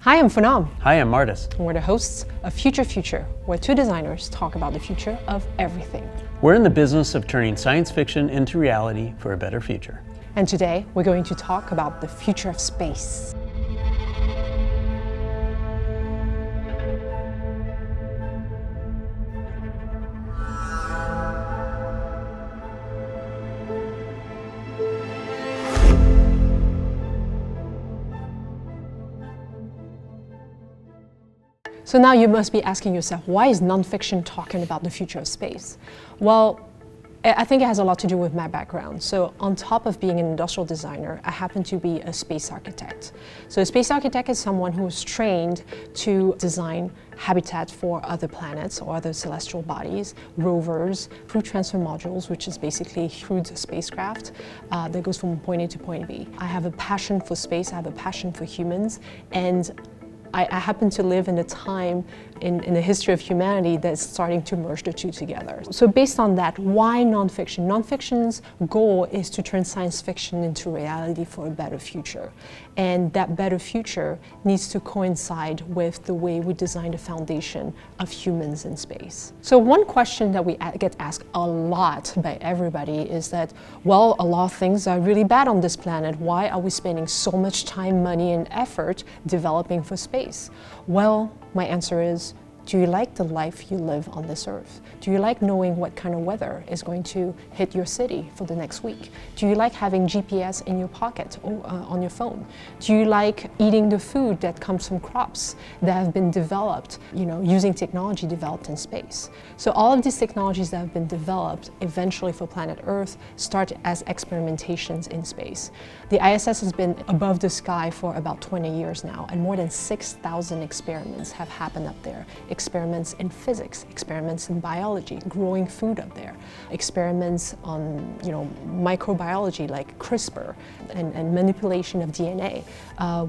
Hi, I'm Funam. Hi, I'm Martis. And we're the hosts of Future Future, where two designers talk about the future of everything. We're in the business of turning science fiction into reality for a better future. And today, we're going to talk about the future of space. So now you must be asking yourself, why is nonfiction talking about the future of space? Well, I think it has a lot to do with my background. So on top of being an industrial designer, I happen to be a space architect. So a space architect is someone who is trained to design habitat for other planets or other celestial bodies, rovers, crew transfer modules, which is basically crewed spacecraft that goes from point A to point B. I have a passion for space, I have a passion for humans, and I happen to live in a time in the history of humanity that's starting to merge the two together. So based on that, why nonfiction? Nonfiction's goal is to turn science fiction into reality for a better future. And that better future needs to coincide with the way we design the foundation of humans in space. So one question that we get asked a lot by everybody is that, well, a lot of things are really bad on this planet. Why are we spending so much time, money, and effort developing for space? Well, my answer is, do you like the life you live on this earth? Do you like knowing what kind of weather is going to hit your city for the next week? Do you like having GPS in your pocket or on your phone? Do you like eating the food that comes from crops that have been developed, using technology developed in space? So all of these technologies that have been developed eventually for planet Earth start as experimentations in space. The ISS has been above the sky for about 20 years now, and more than 6,000 experiments have happened up there. Experiments in physics, experiments in biology, growing food up there, experiments on microbiology like CRISPR and manipulation of DNA.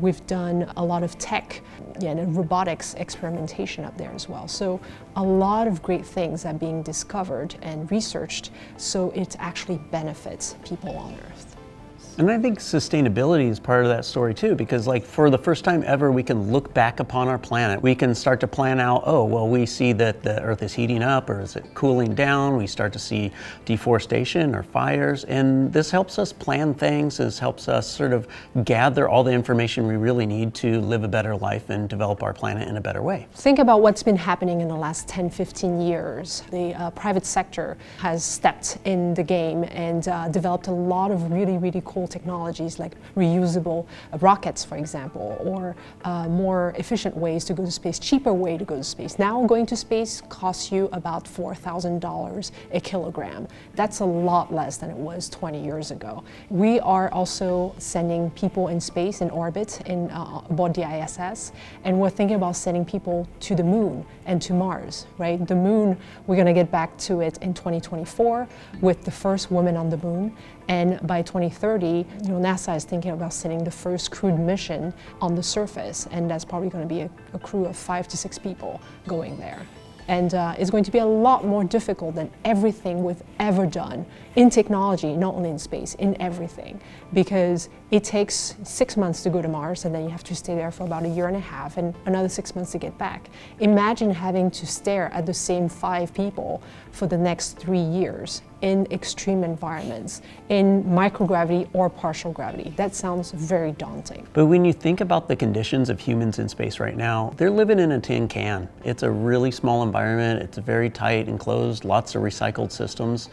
We've done a lot of tech and robotics experimentation up there as well. So a lot of great things are being discovered and researched so it actually benefits people on Earth. And I think sustainability is part of that story too, because for the first time ever, we can look back upon our planet. We can start to plan out, we see that the Earth is heating up or is it cooling down? We start to see deforestation or fires, and this helps us plan things. This helps us sort of gather all the information we really need to live a better life and develop our planet in a better way. Think about what's been happening in the last 10, 15 years. The private sector has stepped in the game and developed a lot of really, really cool technologies like reusable rockets, for example, or more efficient ways to go to space, cheaper way to go to space. Now going to space costs you about $4,000 a kilogram. That's a lot less than it was 20 years ago. We are also sending people in space, in orbit, aboard the ISS, and we're thinking about sending people to the moon and to Mars, right? The moon, we're gonna get back to it in 2024 with the first woman on the moon. And by 2030, NASA is thinking about sending the first crewed mission on the surface, and that's probably going to be a crew of 5 to 6 people going there. And it's going to be a lot more difficult than everything we've ever done in technology, not only in space, in everything. Because it takes 6 months to go to Mars, and then you have to stay there for about a year and a half, and another 6 months to get back. Imagine having to stare at the same 5 people for the next 3 years in extreme environments, in microgravity or partial gravity. That sounds very daunting. But when you think about the conditions of humans in space right now, they're living in a tin can. It's a really small environment, it's very tight, enclosed, lots of recycled systems,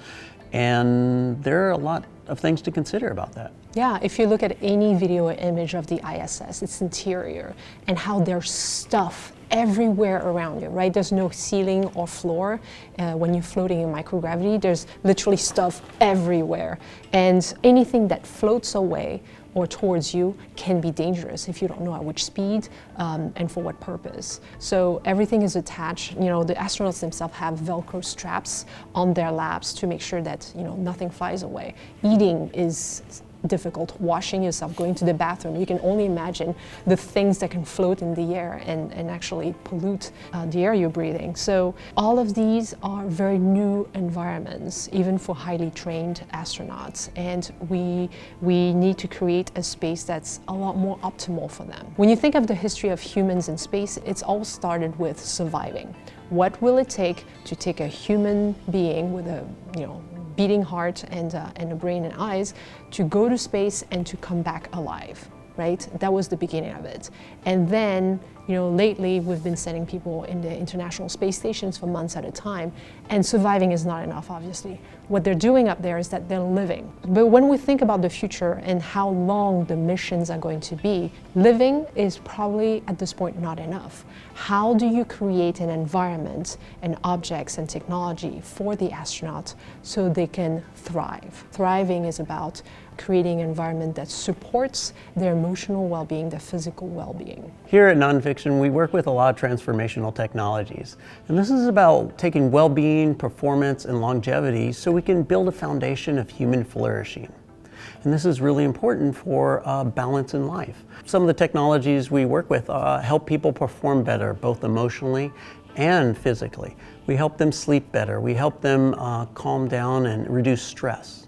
and there are a lot of things to consider about that. Yeah, if you look at any video or image of the ISS, its interior, and how there's stuff everywhere around you, right? There's no ceiling or floor. When you're floating in microgravity, there's literally stuff everywhere. And anything that floats away or towards you can be dangerous if you don't know at which speed and for what purpose. So everything is attached. The astronauts themselves have Velcro straps on their laps to make sure that nothing flies away. Eating is difficult washing yourself, going to the bathroom. You can only imagine the things that can float in the air and actually pollute the air you're breathing. So all of these are very new environments, even for highly trained astronauts. And we need to create a space that's a lot more optimal for them. When you think of the history of humans in space, it's all started with surviving. What will it take to take a human being with a beating heart and a brain and eyes to go to space and to come back alive, right? That was the beginning of it. And then, lately we've been sending people in the International Space Stations for months at a time, and surviving is not enough, obviously. What they're doing up there is that they're living. But when we think about the future and how long the missions are going to be, living is probably at this point not enough. How do you create an environment and objects and technology for the astronauts so they can thrive? Thriving is about creating an environment that supports their emotional well-being, their physical well-being. Here at Nonfiction, we work with a lot of transformational technologies. And this is about taking well-being, performance, and longevity so we can build a foundation of human flourishing. And this is really important for balance in life. Some of the technologies we work with help people perform better, both emotionally and physically. We help them sleep better. We help them calm down and reduce stress.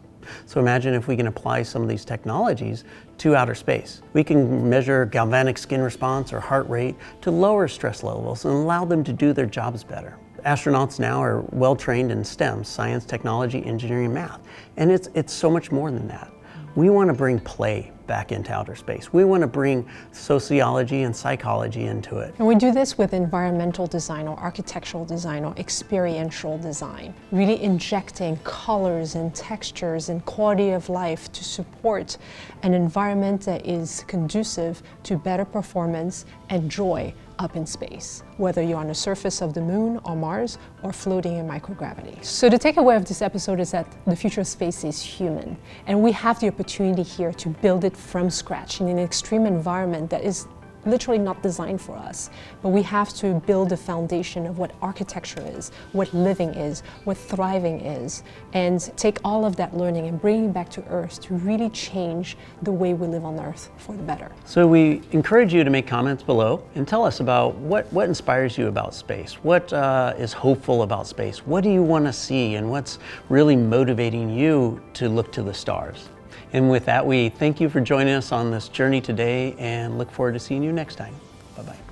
So imagine if we can apply some of these technologies to outer space. We can measure galvanic skin response or heart rate to lower stress levels and allow them to do their jobs better. Astronauts now are well trained in STEM, science, technology, engineering, and math. And it's so much more than that. We want to bring play back into outer space. We want to bring sociology and psychology into it. And we do this with environmental design or architectural design or experiential design, really injecting colors and textures and quality of life to support an environment that is conducive to better performance and joy up in space, whether you're on the surface of the moon or Mars or floating in microgravity. So the takeaway of this episode is that the future of space is human, and we have the opportunity here to build it from scratch in an extreme environment that is literally not designed for us. But we have to build a foundation of what architecture is, what living is, what thriving is, and take all of that learning and bring it back to Earth to really change the way we live on Earth for the better. So we encourage you to make comments below and tell us about what inspires you about space, what is hopeful about space, what do you want to see, and what's really motivating you to look to the stars. And with that, we thank you for joining us on this journey today and look forward to seeing you next time. Bye-bye.